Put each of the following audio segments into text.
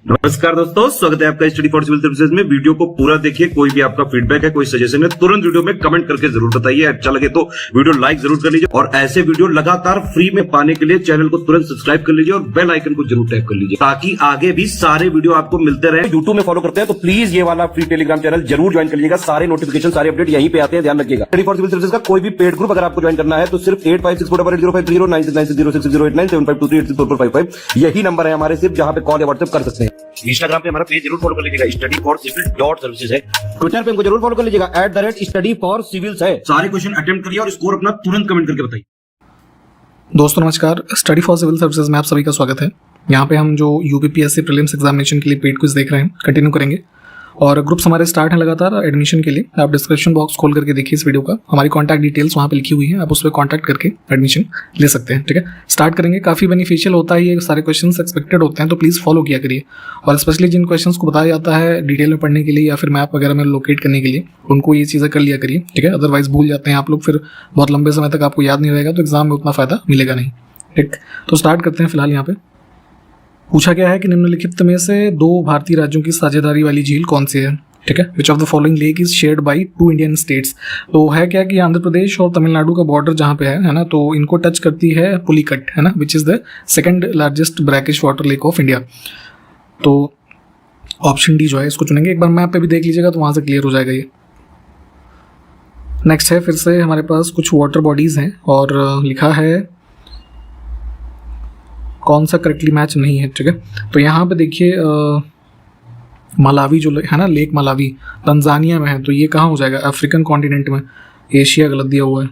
नमस्कार दोस्तों, स्वागत है आपका स्टडी फॉर सिविल सर्विसेज में। वीडियो को पूरा देखिए। कोई भी आपका फीडबैक है, कोई सजेशन है, तुरंत वीडियो में कमेंट करके जरूर बताइए। अच्छा लगे तो वीडियो लाइक जरूर कर लीजिए और ऐसे वीडियो लगातार फ्री में पाने के लिए चैनल को तुरंत सब्सक्राइब कर लीजिए और बेल आइकन को जरूर टैप कर लीजिए ताकि आगे भी सारे वीडियो आपको मिलते रहे। यूट्यूब में फॉलो करते हैं तो प्लीज ये वाला फ्री टेलीग्राम चैनल जरूर ज्वाइन कर लीजिएगा। सारे नोटिफिकेशन, सारे अपडेट यहीं पे आते हैं, ध्यान रखिएगा। स्टडी फॉर सिविल सर्विसेज का कोई भी पेड ग्रुप अगर आपको ज्वाइन करना है तो सिर्फ 8564805309696086089755 यही नंबर है हमारे, सिर्फ जहां पे कॉल या व्हाट्सएप कर सकते हैं। इंस्टाग्राम पे हमारा पेज जरूर फॉलो कर लीजिएगा, स्टडी फॉर सिविल .सर्विसेज है। ट्विटर पे हमको जरूर फॉलो कर लीजिएगा, @study for civils है। सारे क्वेश्चन अटेम्प्ट करिए और स्कोर अपना तुरंत कमेंट करके बताइए। दोस्तों नमस्कार, स्टडी फॉर सिविल सर्विसेज में आप सभी का स्वागत है। यहाँ पे हम जो यूपीपीएससी प्रीलिम्स एग्जामिनेशन के लिए पेड क्विज देख रहे हैं, कंटिन्यू करेंगे और ग्रुप्स हमारे स्टार्ट हैं लगातार एडमिशन के लिए। आप डिस्क्रिप्शन बॉक्स खोल करके देखिए इस वीडियो का, हमारी कॉन्टैक्ट डिटेल्स वहाँ पे लिखी हुई है, आप उस पर कॉन्टैक्ट करके एडमिशन ले सकते हैं। ठीक है, स्टार्ट करेंगे। काफ़ी बेनिफिशियल होता है, ये सारे क्वेश्चन एक्सपेक्टेड होते हैं तो प्लीज़ फॉलो किया करिए। और स्पेशली जिन क्वेश्चन को बताया जाता है डिटेल में पढ़ने के लिए या फिर मैप वगैरह में लोकेट करने के लिए, उनको ये चीज़ें कर लिया करिए। ठीक है, अदरवाइज भूल जाते हैं आप लोग, फिर बहुत लंबे समय तक आपको याद नहीं रहेगा तो एग्जाम में उतना फ़ायदा मिलेगा नहीं। ठीक, तो स्टार्ट करते हैं। फिलहाल यहाँ पे पूछा गया है कि निम्नलिखित में से दो भारतीय राज्यों की साझेदारी वाली झील कौन सी है। ठीक है, which of the following lake is shared by 2 Indian states. तो है क्या कि आंध्र प्रदेश और तमिलनाडु का बॉर्डर जहाँ पे है ना, तो इनको टच करती है पुलिकट, है ना, which is the second largest brackish water lake of India. तो ऑप्शन डी जो है इसको चुनेंगे। एक बार मैप पे भी देख लीजिएगा तो वहाँ से क्लियर हो जाएगा ये। नेक्स्ट है, फिर से हमारे पास कुछ वाटर बॉडीज हैं और लिखा है कौन सा करेक्टली मैच नहीं है। ठीक है, तो यहाँ पे देखिए मलावी जो है ना, लेक मलावी तंजानिया में है, तो ये कहाँ हो जाएगा? अफ्रीकन कॉन्टिनेंट में, एशिया गलत दिया हुआ है।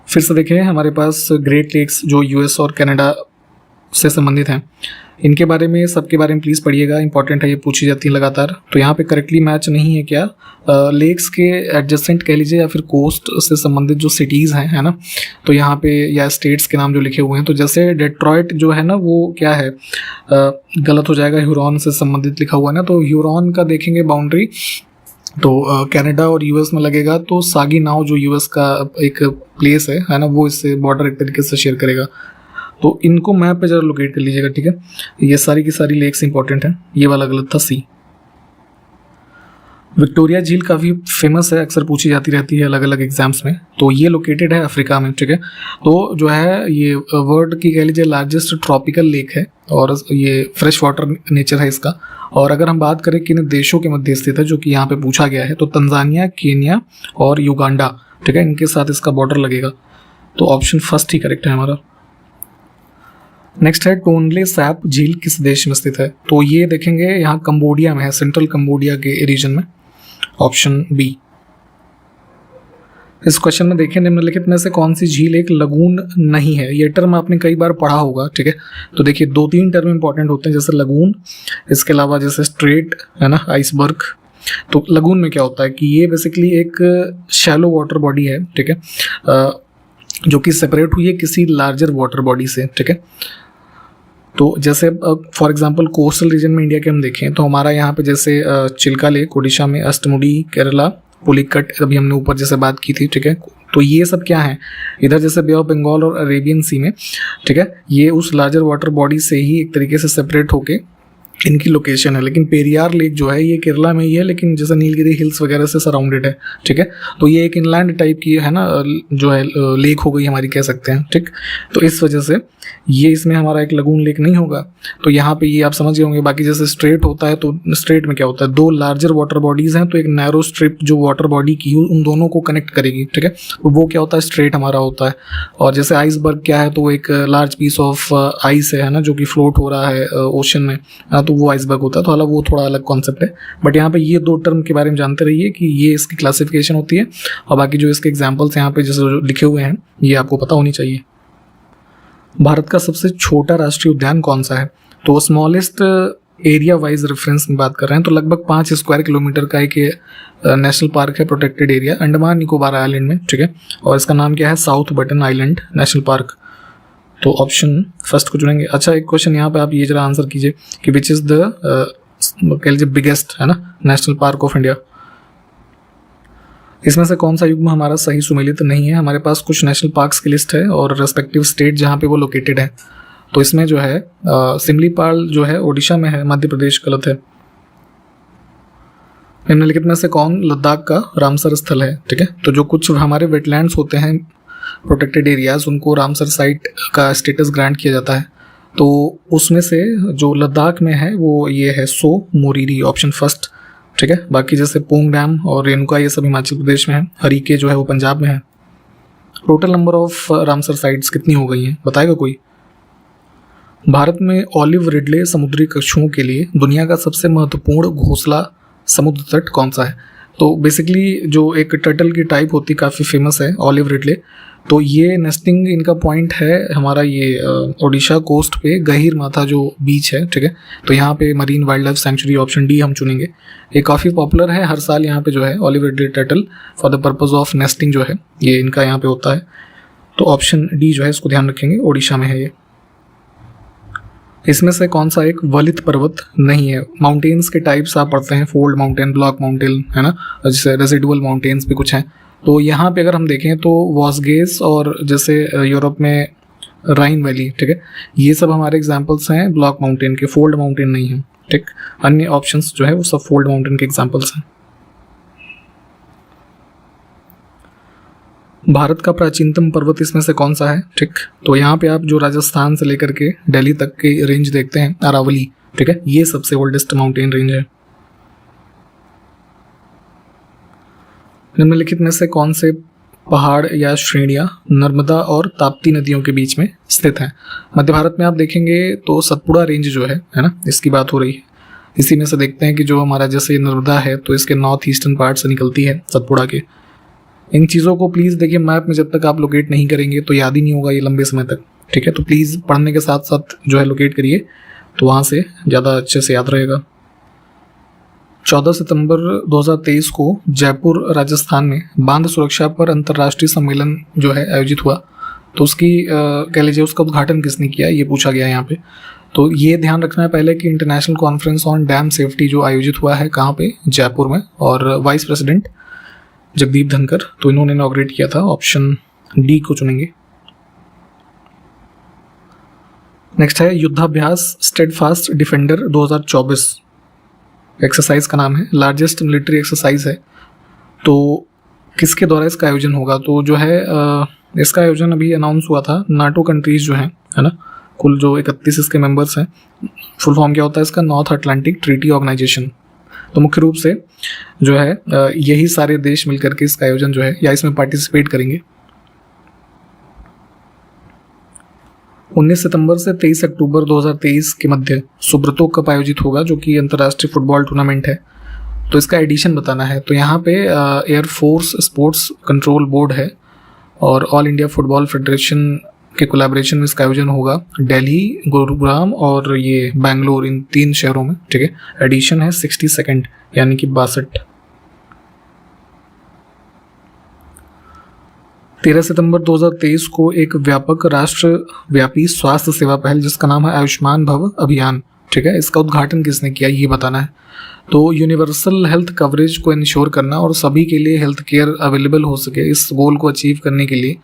फिर से देखें हमारे पास ग्रेट लेक्स जो यूएस और कनाडा से संबंधित हैं, इनके बारे में, सबके बारे में प्लीज़ पढ़िएगा, इंपॉर्टेंट है, ये पूछी जाती है लगातार। तो यहाँ पे करेक्टली मैच नहीं है क्या? लेक्स के एडजेसेंट कह लीजिए या फिर कोस्ट से संबंधित जो सिटीज़ हैं, है ना, तो यहाँ पे या स्टेट्स के नाम जो लिखे हुए हैं, तो जैसे डेट्रॉइट जो है ना वो क्या है, गलत हो जाएगा, ह्यूरॉन से संबंधित लिखा हुआ है ना, तो ह्यूरॉन का देखेंगे बाउंड्री तो कनाडा और यूएस में लगेगा, तो सागिनाव जो यूएस का एक प्लेस है ना, वो इससे बॉर्डर एक तरीके से शेयर करेगा। तो इनको मैप पे जरा लोकेट कर लीजिएगा। ठीक है, ये सारी की सारी लेक्स इंपॉर्टेंट हैं। ये वाला गलत था, सी। विक्टोरिया झील काफ़ी फेमस है, अक्सर पूछी जाती रहती है अलग अलग एग्जाम्स में। तो ये लोकेटेड है अफ्रीका में। ठीक है, तो जो है ये वर्ल्ड की कह लीजिए लार्जेस्ट ट्रॉपिकल लेक है और ये फ्रेश वाटर नेचर है इसका। और अगर हम बात करें किन देशों के मध्य स्थित है, जो कि यहाँ पे पूछा गया है, तो तंजानिया, केन्या और युगांडा, ठीक है, इनके साथ इसका बॉर्डर लगेगा। तो ऑप्शन फर्स्ट ही करेक्ट है हमारा। नेक्स्ट है, टोनले सैप झील किस देश में स्थित है? तो ये देखेंगे यहाँ कंबोडिया में है, सेंट्रल कंबोडिया के रीजन में, ऑप्शन बी। इस क्वेश्चन में देखें निम्नलिखित में से कौन सी झील एक लगून नहीं है? ये टर्म आपने कई बार पढ़ा होगा। ठीक है, तो देखिए 2-3 टर्म इंपॉर्टेंट होते हैं, जैसे लगून, इसके अलावा जैसे स्ट्रेट, है ना, आइसबर्ग। तो लगून में क्या होता है कि ये बेसिकली एक शैलो वाटर बॉडी है, ठीक है, जो कि सेपरेट हुई है किसी लार्जर वाटर बॉडी से। ठीक है, तो जैसे फॉर एग्जांपल कोस्टल रीजन में इंडिया के हम देखें तो हमारा यहाँ पे जैसे चिल्का लेक ओडिशा में, अष्टमुडी केरला, पुलिकट अभी हमने ऊपर जैसे बात की थी। ठीक है, तो ये सब क्या है, इधर जैसे बे ऑफ बंगाल और अरेबियन सी में, ठीक है, ये उस लार्जर वाटर बॉडी से ही एक तरीके से सेपरेट होके इनकी लोकेशन है। लेकिन पेरियार लेक जो है ये केरला में ही है, लेकिन जैसे नीलगिरी हिल्स वगैरह से सराउंडेड है। ठीक है, तो ये एक इनलैंड टाइप की है ना, जो है लेक हो गई हमारी, कह सकते हैं। ठीक, तो इस वजह से ये इसमें हमारा एक लगून लेक नहीं होगा। तो यहाँ पे ये आप समझ गए होंगे। बाकी जैसे स्ट्रेट होता है, तो स्ट्रेट में क्या होता है, दो लार्जर वाटर बॉडीज हैं, तो एक नैरो स्ट्रिप जो वाटर बॉडी की उन दोनों को कनेक्ट करेगी। ठीक है, तो वो क्या होता है, स्ट्रेट हमारा होता है। और जैसे आइसबर्ग क्या है, तो वो एक लार्ज पीस ऑफ आइस है ना, जो कि फ्लोट हो रहा है ओशन में, तो वो आइसबर्ग होता है। तो हालांकि वो थोड़ा अलग कॉन्सेप्ट है, बट यहाँ पे ये 2 टर्म के बारे में जानते रहिए कि ये इसकी क्लासिफिकेशन होती है, और बाकी जो इसके एग्जाम्पल्स यहाँ पे जैसे लिखे हुए हैं ये आपको पता होनी चाहिए। भारत का सबसे छोटा राष्ट्रीय उद्यान कौन सा है? तो स्मॉलेस्ट एरिया वाइज रेफरेंस में बात कर रहे हैं तो लगभग 5 स्क्वायर किलोमीटर का एक नेशनल पार्क है, protected area, Andaman Nicobar island में। ठीक है, और इसका नाम क्या है, south button island national park. तो ऑप्शन फर्स्ट को चुनेंगे। अच्छा, एक क्वेश्चन यहाँ पे आप ये जरा आंसर कीजिए कि विच इज द कह लीजिए बिगेस्ट, है ना, नेशनल पार्क ऑफ इंडिया। इसमें से कौन सा युग्म हमारा सही सुमेलित नहीं है? हमारे पास कुछ नेशनल पार्क्स की लिस्ट है और रेस्पेक्टिव स्टेट जहाँ पे वो लोकेटेड है। तो इसमें जो है सिमलीपाल जो है ओडिशा में है, मध्य प्रदेश गलत है। निम्नलिखित में से कौन लद्दाख का रामसर स्थल है? ठीक है, तो जो कुछ हमारे वेटलैंड्स होते हैं प्रोटेक्टेड एरियाज, उनको रामसर साइट का स्टेटस ग्रांट किया जाता है। तो उसमें से जो लद्दाख में है वो ये है सो मोरीरी, ऑप्शन फर्स्ट। ठीक है, बाकी जैसे पोंग डैम और रेणुका ये सब हिमाचल प्रदेश में है, हरीके जो है वो पंजाब में है। Total number of Ramsar sites कितनी हो गई हैं बताएगा कोई? भारत में ऑलिव रिडले समुद्री कछुओं के लिए दुनिया का सबसे महत्वपूर्ण घोंसला समुद्र तट कौन सा है? तो बेसिकली जो एक टर्टल की टाइप होती है काफ़ी फेमस है ऑलिव रिडले, तो ये नेस्टिंग इनका पॉइंट है हमारा ये ओडिशा कोस्ट पे गहीर माथा जो बीच है। ठीक है, तो यहाँ पे marine wild life sanctuary, option D हम चुनेंगे। ये काफ़ी पॉपुलर है, हर साल यहाँ पे जो है olive Ridley turtle for the purpose of nesting जो है ये इनका यहाँ पे होता है। तो ऑप्शन डी जो है इसको ध्यान रखेंगे, ओडिशा में है ये। इसमें से कौन सा एक वलित पर्वत नहीं है? माउंटेन्स के टाइप्स आप पढ़ते हैं, फोल्ड माउंटेन, ब्लॉक माउंटेन, है ना, जैसे रेसिडुअल माउंटेन्स भी कुछ हैं। तो यहाँ पे अगर हम देखें तो वॉसगेस और जैसे यूरोप में राइन वैली, ठीक है, ये सब हमारे एग्जांपल्स हैं ब्लॉक माउंटेन के, फोल्ड माउंटेन नहीं है। ठीक, अन्य ऑप्शंस जो है वो सब फोल्ड माउंटेन के एग्जांपल्स हैं। भारत का प्राचीनतम पर्वत इसमें से कौन सा है? ठीक, तो यहाँ पे आप जो राजस्थान से लेकर के दिल्ली तक के रेंज देखते हैं अरावली, ठीक है, ये सबसे ओल्डेस्ट माउंटेन रेंज है। निम्नलिखित में से कौन से पहाड़ या श्रेणियां नर्मदा और ताप्ती नदियों के बीच में स्थित हैं? मध्य भारत में आप देखेंगे तो सतपुड़ा रेंज जो है ना, इसकी बात हो रही है। इसी में से देखते हैं कि जो हमारा जैसे नर्मदा है तो इसके नॉर्थ ईस्टर्न पार्ट से निकलती है सतपुड़ा के। इन चीज़ों को प्लीज़ देखिए, मैप में जब तक आप लोकेट नहीं करेंगे तो याद ही नहीं होगा ये लंबे समय तक। ठीक है, तो प्लीज़ पढ़ने के साथ साथ जो है लोकेट करिए, तो वहाँ से ज़्यादा अच्छे से याद रहेगा। 14 सितंबर 2023 को जयपुर राजस्थान में बांध सुरक्षा पर अंतर्राष्ट्रीय सम्मेलन जो है आयोजित हुआ, तो उसकी कह लीजिए उसका उद्घाटन किसने किया ये पूछा गया यहाँ पे। तो ये ध्यान रखना है पहले कि international conference on dam safety जो आयोजित हुआ है कहाँ पे, जयपुर में, और वाइस प्रेसिडेंट जगदीप धनकर, तो इन्होंने इनॉग्रेट किया था। ऑप्शन डी को चुनेंगे। नेक्स्ट है युद्धाभ्यास स्टेडफास्ट डिफेंडर 2024, एक्सरसाइज का नाम है, लार्जेस्ट मिलिट्री एक्सरसाइज है। तो किसके द्वारा इसका आयोजन होगा? तो जो है इसका आयोजन अभी अनाउंस हुआ था, नाटो कंट्रीज जो हैं, है ना, कुल जो 31 इसके मेंबर्स हैं। फुल फॉर्म क्या होता है इसका? North Atlantic Treaty Organisation. तो मुख्य रूप से जो है यही सारे देश मिलकर के इसका आयोजन जो है या इसमें पार्टिसिपेट करेंगे। 19 सितंबर से 23 अक्टूबर 2023 के मध्य सुब्रतो कप आयोजित होगा, जो कि अंतर्राष्ट्रीय फुटबॉल टूर्नामेंट है। तो इसका एडिशन बताना है। तो यहाँ पे एयरफोर्स स्पोर्ट्स कंट्रोल बोर्ड है और ऑल इंडिया फुटबॉल फेडरेशन के कोलैबोरेशन में इसका आयोजन होगा दिल्ली, गुरुग्राम और ये बेंगलोर, इन 3 शहरों में। ठीक है, एडिशन है 62 यानी कि 62। 13 सितंबर 2023 को एक व्यापक राष्ट्रव्यापी स्वास्थ्य सेवा पहल जिसका नाम है आयुष्मान भव अभियान, ठीक है, इसका उद्घाटन किसने किया ये बताना है। तो यूनिवर्सल हेल्थ कवरेज को इंश्योर करना और सभी के लिए हेल्थ केयर अवेलेबल हो सके, इस गोल को अचीव करने के लिए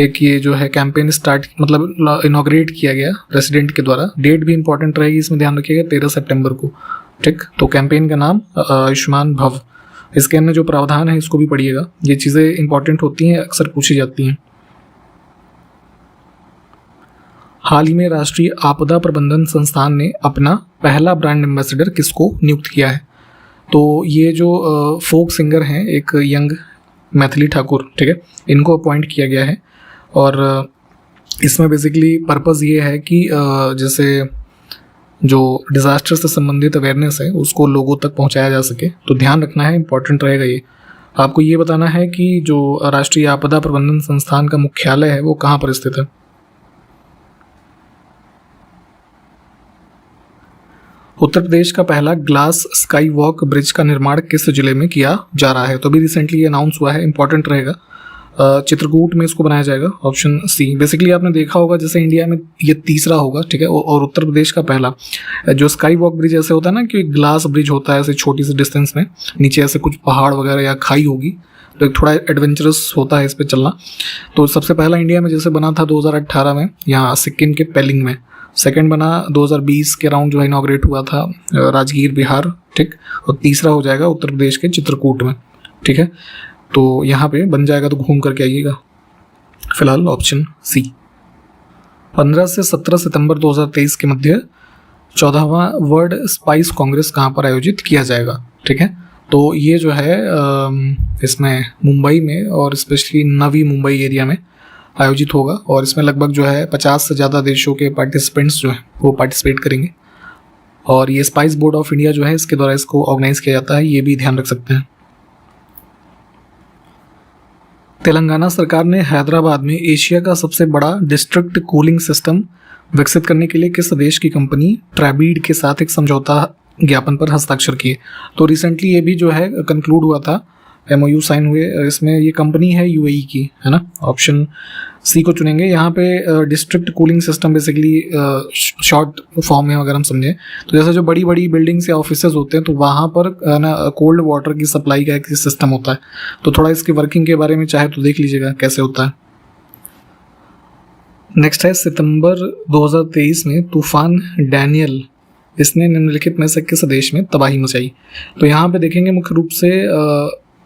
एक ये जो है कैंपेन स्टार्ट मतलब इनॉग्रेट किया गया प्रेसिडेंट के द्वारा। डेट भी इंपॉर्टेंट रहेगी, इसमें ध्यान रखिएगा 13 सितंबर को। ठीक, तो कैंपेन का नाम आयुष्मान भव। इसके अंदर जो प्रावधान है इसको भी पढ़िएगा, ये चीज़ें इंपॉर्टेंट होती हैं, अक्सर पूछी जाती हैं। हाल ही में राष्ट्रीय आपदा प्रबंधन संस्थान ने अपना पहला ब्रांड एम्बेसडर किसको नियुक्त किया है? तो ये जो फोक सिंगर हैं, एक यंग मैथिली ठाकुर, ठीक है, इनको अपॉइंट किया गया है। और इसमें बेसिकली पर्पज़ ये है कि जैसे जो डिज़ास्टर से संबंधित अवेयरनेस है उसको लोगों तक पहुंचाया जा सके। तो ध्यान रखना है, इंपॉर्टेंट रहेगा ये। आपको ये बताना है कि जो राष्ट्रीय आपदा प्रबंधन संस्थान का मुख्यालय है वो कहाँ पर स्थित है। उत्तर प्रदेश का पहला ग्लास स्काई वॉक ब्रिज का निर्माण किस जिले में किया जा रहा है? तो अभी रिसेंटली ये अनाउंस हुआ है, इंपॉर्टेंट रहेगा। चित्रकूट में इसको बनाया जाएगा, ऑप्शन सी। बेसिकली आपने देखा होगा जैसे इंडिया में ये तीसरा होगा, ठीक है, और उत्तर प्रदेश का पहला। जो स्काई वॉक ब्रिज ऐसे होता है ना कि ग्लास ब्रिज होता है ऐसे छोटी सी डिस्टेंस में, नीचे ऐसे कुछ पहाड़ वगैरह या खाई होगी, तो एक थोड़ा एडवेंचरस होता है इस पर चलना। तो सबसे पहला इंडिया में जैसे बना था 2018 में यहाँ सिक्किम के पेलिंग में, सेकंड बना 2020 के अराउंड जो है इनॉग्रेट हुआ था राजगीर बिहार, ठीक। और तीसरा हो जाएगा उत्तर प्रदेश के चित्रकूट में, ठीक है। तो यहाँ पे बन जाएगा, तो घूम करके आइएगा। फिलहाल ऑप्शन सी। 15 से 17 सितंबर 2023 के मध्य 14वां वर्ल्ड स्पाइस कांग्रेस कहाँ पर आयोजित किया जाएगा, ठीक है। तो ये जो है इसमें मुंबई में और स्पेशली नवी मुंबई एरिया में आयोजित होगा, और इसमें लगभग जो है 50 से ज़्यादा देशों के पार्टिसिपेंट्स जो हैं वो पार्टिसिपेट करेंगे। और ये स्पाइस बोर्ड ऑफ इंडिया जो है इसके द्वारा इसको ऑर्गेनाइज किया जाता है, ये भी ध्यान रख सकते हैं। तेलंगाना सरकार ने हैदराबाद में एशिया का सबसे बड़ा डिस्ट्रिक्ट कूलिंग सिस्टम विकसित करने के लिए किस देश की कंपनी ट्राबीड के साथ एक समझौता ज्ञापन पर हस्ताक्षर किए। तो रिसेंटली ये भी जो है कंक्लूड हुआ था, MOU साइन हुए। इसमें ये कंपनी है UAE की, है ना। ऑप्शन सी को चुनेंगे। यहाँ पे district cooling system basically short form में अगर हम समझें तो जैसे जो बड़ी बड़ी बिल्डिंग्स या ऑफिसेज होते हैं तो वहाँ पर ना कोल्ड वाटर की सप्लाई का एक सिस्टम होता है। तो थोड़ा इसकी वर्किंग के बारे में चाहे तो देख लीजिएगा कैसे होता है। नेक्स्ट है सितंबर 2023 में तूफान डैनियल, इसने निम्नलिखित में से किस देश में तबाही मचाई। तो यहाँ पे देखेंगे मुख्य रूप से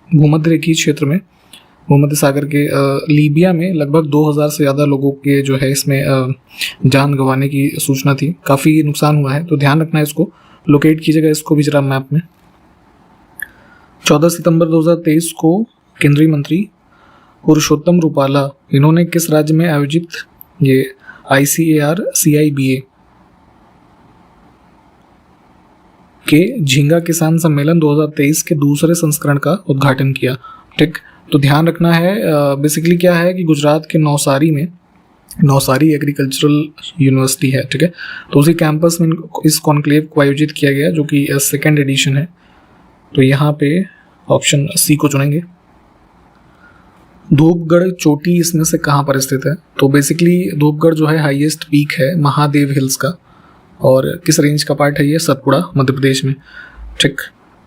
भूमध्य रेखीय क्षेत्र में, भूमध्य सागर के लीबिया में लगभग 2000 से ज़्यादा लोगों के जो है इसमें जान गंवाने की सूचना थी। काफ़ी नुकसान हुआ है, तो ध्यान रखना है, इसको लोकेट कीजिएगा इसको भी जरा मैप में। 14 सितंबर 2023 को केंद्रीय मंत्री पुरुषोत्तम रूपाला, इन्होंने किस राज्य में आयोजित ये ICAR CIBA के झींगा किसान सम्मेलन 2023 के दूसरे संस्करण का उद्घाटन किया, ठीक। तो ध्यान रखना है बेसिकली क्या है कि गुजरात के नवसारी में नवसारी एग्रीकल्चरल यूनिवर्सिटी है, ठीक है। तो उसी कैंपस में इस कॉन्क्लेव को आयोजित किया गया जो कि सेकेंड एडिशन है। तो यहाँ पे ऑप्शन सी को चुनेंगे। धूपगढ़ चोटी इसमें से कहाँ पर स्थित है। तो बेसिकली धूपगढ़ जो है हाईएस्ट पीक है महादेव हिल्स का, और किस रेंज का पार्ट है ये, सतपुड़ा मध्य प्रदेश में, ठीक।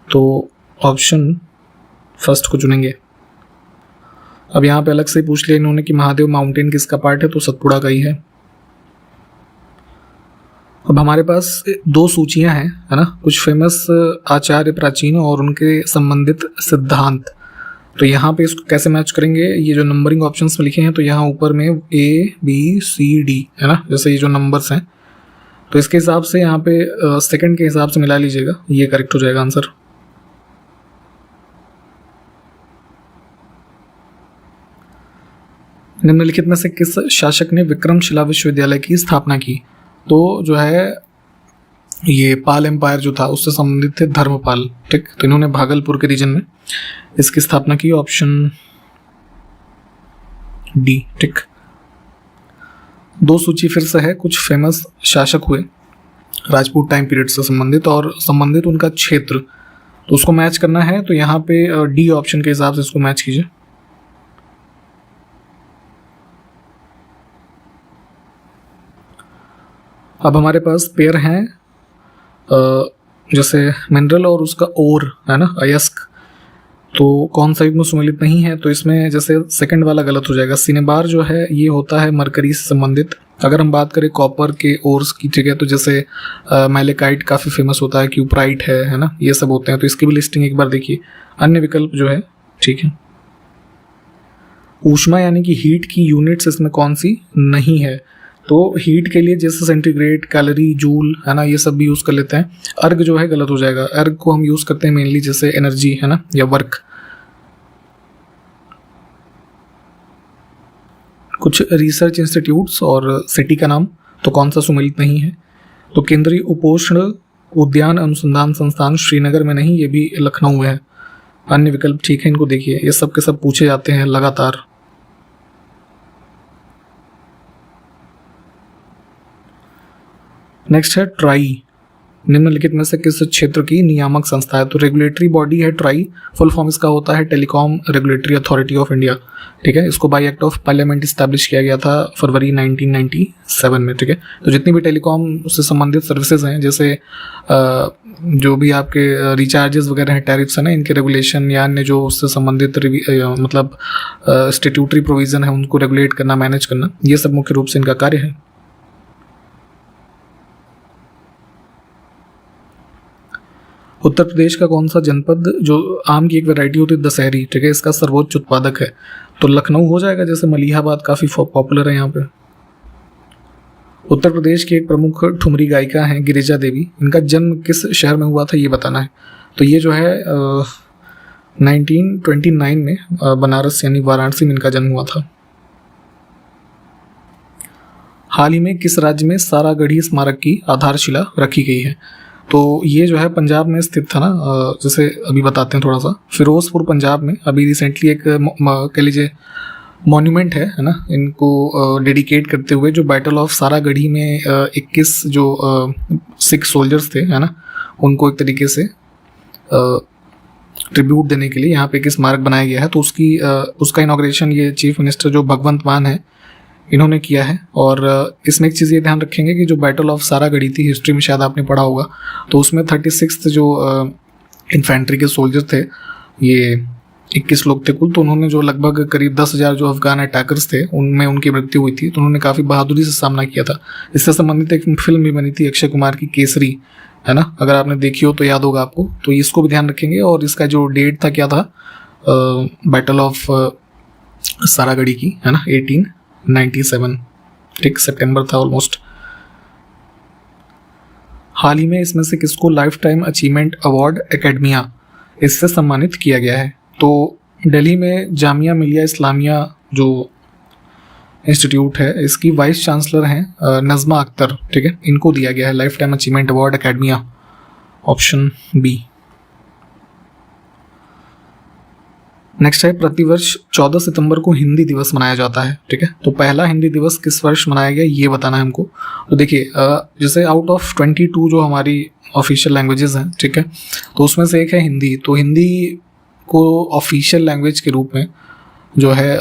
तो ऑप्शन फर्स्ट को चुनेंगे। अब यहाँ पे अलग से पूछ लिया इन्होंने कि महादेव माउंटेन किसका पार्ट है, तो सतपुड़ा का ही है। अब हमारे पास दो सूचियां हैं, है ना, कुछ फेमस आचार्य प्राचीन और उनके संबंधित सिद्धांत। तो यहाँ पे इसको कैसे मैच करेंगे, ये जो नंबरिंग ऑप्शंस में लिखे हैं तो यहाँ ऊपर में ABCD है ना, जैसे ये जो नंबर्स हैं, तो इसके हिसाब से यहाँ पे सेकंड के हिसाब से मिला लीजिएगा, ये करेक्ट हो जाएगा आंसर। निम्नलिखित में से किस शासक ने विक्रमशिला विश्वविद्यालय की स्थापना की। तो जो है ये पाल एम्पायर जो था उससे संबंधित थे धर्मपाल, ठीक। तो इन्होंने भागलपुर के रीजन में इसकी स्थापना की, ऑप्शन डी, ठीक। दो सूची फिर से है, कुछ फेमस शासक हुए राजपूत टाइम पीरियड से संबंधित और संबंधित उनका क्षेत्र, तो उसको मैच करना है। तो यहाँ पे डी ऑप्शन के हिसाब से इसको मैच कीजिए। अब हमारे पास पेयर हैं जैसे मिनरल और उसका ओर है ना, अयस्क, तो कौन सा युग्म सुमेलित नहीं है। तो इसमें जैसे सेकंड वाला गलत हो जाएगा। सिनेबार जो है ये होता है मरकरी से संबंधित। अगर हम बात करें कॉपर के ओर्स की जगह तो जैसे मैलेकाइट काफ़ी फेमस होता है, क्यूपराइट है ना, ये सब होते हैं। तो इसकी भी लिस्टिंग एक बार देखिए। अन्य विकल्प जो है ठीक है। ऊष्मा यानी कि हीट की यूनिट्स इसमें कौन सी नहीं है। तो हीट के लिए जैसे सेंटीग्रेड, कैलोरी, जूल है ना, ये सब भी यूज़ कर लेते हैं। अर्ग जो है गलत हो जाएगा। अर्ग को हम यूज़ करते हैं मेनली जैसे एनर्जी है ना, या वर्क। कुछ रिसर्च इंस्टीट्यूट्स और सिटी का नाम, तो कौन सा सुमेलित नहीं है। तो केंद्रीय उपोष्ण उद्यान अनुसंधान संस्थान श्रीनगर में नहीं, ये भी लखनऊ में है। अन्य विकल्प ठीक है, इनको देखिए, ये सब के सब पूछे जाते हैं लगातार। नेक्स्ट है ट्राई, निम्नलिखित में से किस क्षेत्र की नियामक संस्था है। तो रेगुलेटरी बॉडी है ट्राई, फुल फॉर्म इसका होता है telecom regulatory authority of India, ठीक है। इसको bye act of parliament establish किया गया था फरवरी 1997 में, ठीक है। तो जितनी भी टेलीकॉम से संबंधित सर्विसेज हैं, जैसे जो भी आपके रिचार्जेस वगैरह हैं, टैरिफ्स है ना, इनके रेगुलेशन या अन्य जो उससे संबंधित मतलब स्टैट्यूटरी प्रोविजन है, उनको रेगुलेट करना, मैनेज करना, ये सब मुख्य रूप से इनका कार्य है। उत्तर प्रदेश का कौन सा जनपद जो आम की एक वैरायटी होती है दशहरी, ठीक है, इसका सर्वोच्च उत्पादक है? तो लखनऊ हो जाएगा, जैसे मलिहाबाद काफ़ी पॉपुलर है यहाँ पे। उत्तर प्रदेश की एक प्रमुख ठुमरी गायिका हैं गिरिजा देवी, इनका जन्म किस शहर में हुआ था ये बताना है। तो ये जो है 1929 में बनारस यानी वाराणसी में इनका जन्म हुआ था। हाल ही में किस राज्य में सारागढ़ी स्मारक की आधारशिला रखी गई है? तो ये जो है पंजाब में स्थित था ना, जैसे अभी बताते हैं थोड़ा सा। फिरोजपुर पंजाब में अभी रिसेंटली एक कह लीजिए मॉन्यूमेंट है ना, इनको डेडिकेट करते हुए, जो बैटल ऑफ सारागढ़ी में 21 जो सिख सोल्जर्स थे है ना, उनको एक तरीके से ट्रिब्यूट देने के लिए यहाँ पे एक स्मारक बनाया गया है। तो उसका इनॉग्रेशन ये चीफ मिनिस्टर जो भगवंत मान है इन्होंने किया है। और इसमें एक चीज़ ये ध्यान रखेंगे कि जो बैटल ऑफ सारागढ़ी थी, हिस्ट्री में शायद आपने पढ़ा होगा, तो उसमें 36 जो इन्फेंट्री के सोल्जर थे, ये 21 लोग थे कुल, तो उन्होंने जो लगभग करीब 10,000 जो अफगान अटैकर्स थे उनमें उनकी मृत्यु हुई थी। तो उन्होंने काफ़ी बहादुरी से सामना किया था। इससे संबंधित एक फिल्म भी बनी थी अक्षय कुमार की, केसरी, है ना, अगर आपने देखी हो तो याद होगा आपको। तो इसको भी ध्यान रखेंगे। और इसका जो डेट था क्या था, बैटल ऑफ सारागढ़ी की, है ना, 1897, ठीक, सितंबर था ऑलमोस्ट। हाल ही में इसमें से किसको life time achievement award academia इससे सम्मानित किया गया है? तो दिल्ली में जामिया मिलिया इस्लामिया जो इंस्टीट्यूट है, इसकी वाइस चांसलर हैं नज़मा अख्तर, ठीक है, इनको दिया गया है lifetime achievement award academia, option B. Next है, प्रतिवर्ष 14 सितंबर को हिंदी दिवस मनाया जाता है, ठीक है। तो पहला हिंदी दिवस किस वर्ष मनाया गया ये बताना है हमको। तो देखिए जैसे आउट ऑफ 22 जो हमारी ऑफिशियल लैंग्वेजेस हैं, ठीक है, तो उसमें से एक है हिंदी। तो हिंदी को ऑफिशियल लैंग्वेज के रूप में जो है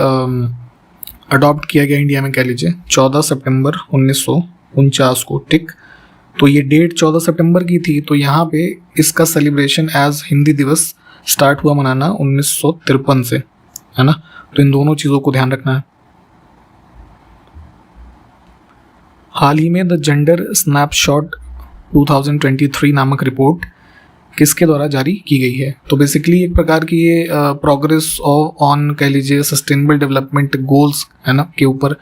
अडॉप्ट किया गया इंडिया में, कह लीजिए 14 सितंबर 1949 को, ठीक। तो ये डेट 14 सितंबर की थी। तो यहाँ पे इसका सेलिब्रेशन एज हिंदी दिवस स्टार्ट हुआ मनाना 1953 से, है ना। तो इन दोनों चीज़ों को ध्यान रखना है। हाल ही में द जेंडर स्नैपशॉट 2023 नामक रिपोर्ट किसके द्वारा जारी की गई है? तो बेसिकली एक प्रकार की ये प्रोग्रेस ऑन कह लीजिए सस्टेनेबल डेवलपमेंट गोल्स, है ना, के ऊपर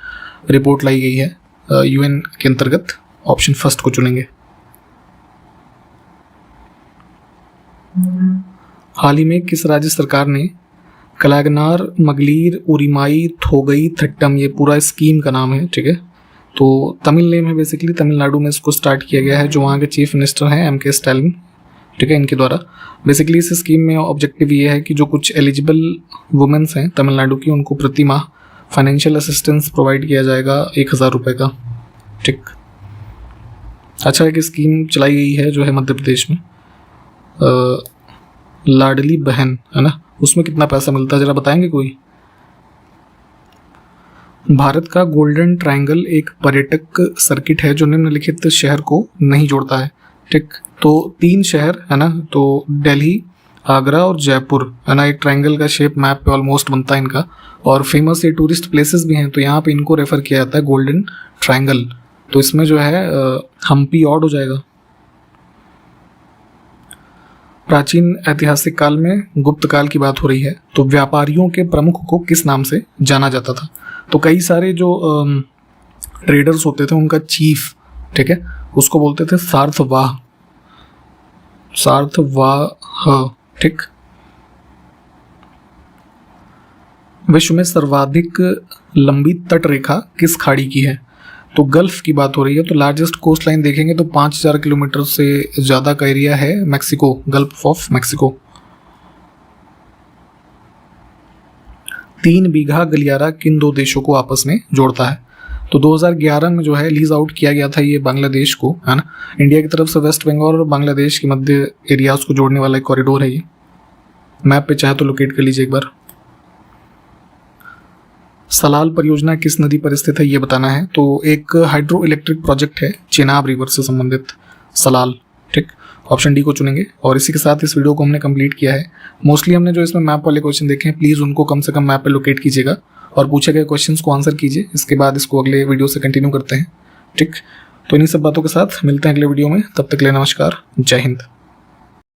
रिपोर्ट लाई गई है यूएन के अंतर्गत। ऑप्शन फर्स्ट को चुनेंगे। हाल ही में किस राज्य सरकार ने कलागनार मगलीर उरिमाई थोगई थट्टम, ये पूरा स्कीम का नाम है, ठीक है। तो तमिल नेम है, बेसिकली तमिलनाडु में इसको स्टार्ट किया गया है, जो वहाँ के चीफ मिनिस्टर हैं एम के स्टालिन, ठीक है, इनके द्वारा। बेसिकली इस स्कीम में ऑब्जेक्टिव ये है कि जो कुछ एलिजिबल वुमेन्स हैं तमिलनाडु की, उनको प्रति माह फाइनेंशियल असिस्टेंस प्रोवाइड किया जाएगा 1,000 रुपये का, ठीक। अच्छा, एक स्कीम चलाई गई है जो है मध्य प्रदेश में, लाडली बहन, है ना, उसमें कितना पैसा मिलता है जरा बताएंगे कोई? भारत का गोल्डन ट्रायंगल एक पर्यटक सर्किट है जो निम्नलिखित शहर को नहीं जोड़ता है, ठीक। तो 3 शहर, है ना, तो दिल्ली, आगरा और जयपुर, है ना, एक ट्रायंगल का शेप मैप पे ऑलमोस्ट बनता है इनका। और फेमस ये टूरिस्ट प्लेसेस भी हैं, तो यहाँ पे इनको रेफर किया जाता है गोल्डन ट्रायंगल। तो इसमें जो है हम्पी ऑड हो जाएगा। प्राचीन ऐतिहासिक काल में गुप्त काल की बात हो रही है, तो व्यापारियों के प्रमुख को किस नाम से जाना जाता था? तो कई सारे जो ट्रेडर्स होते थे उनका चीफ, ठीक है, उसको बोलते थे सार्थवाह, सार्थवाह, ठीक। विश्व में सर्वाधिक लंबी तट रेखा किस खाड़ी की है? तो गल्फ की बात हो रही है। तो लार्जेस्ट कोस्ट लाइन देखेंगे तो 5,000 किलोमीटर से ज़्यादा का एरिया है मैक्सिको, गल्फ ऑफ मैक्सिको। 3 बीघा गलियारा किन 2 देशों को आपस में जोड़ता है? तो 2011 में जो है लीज आउट किया गया था ये बांग्लादेश को, है ना। इंडिया की तरफ से वेस्ट बंगाल और बांग्लादेश के मध्य एरियाज को जोड़ने वाला एक कॉरिडोर है ये। मैप पे चाहे तो लोकेट कर लीजिए एक बार। सलाल परियोजना किस नदी पर स्थित है ये बताना है। तो एक हाइड्रो इलेक्ट्रिक प्रोजेक्ट है चेनाब रिवर से संबंधित, सलाल, ठीक। ऑप्शन डी को चुनेंगे। और इसी के साथ इस वीडियो को हमने कंप्लीट किया है। मोस्टली हमने जो इसमें मैप वाले क्वेश्चन देखे हैं, प्लीज़ उनको कम से कम मैप पे लोकेट कीजिएगा और पूछे गए क्वेश्चंस को आंसर कीजिए। इसके बाद इसको अगले वीडियो से कंटिन्यू करते हैं, ठीक। तो इन्हीं सब बातों के साथ मिलते हैं अगले वीडियो में। तब तक के लिए नमस्कार, जय हिंद।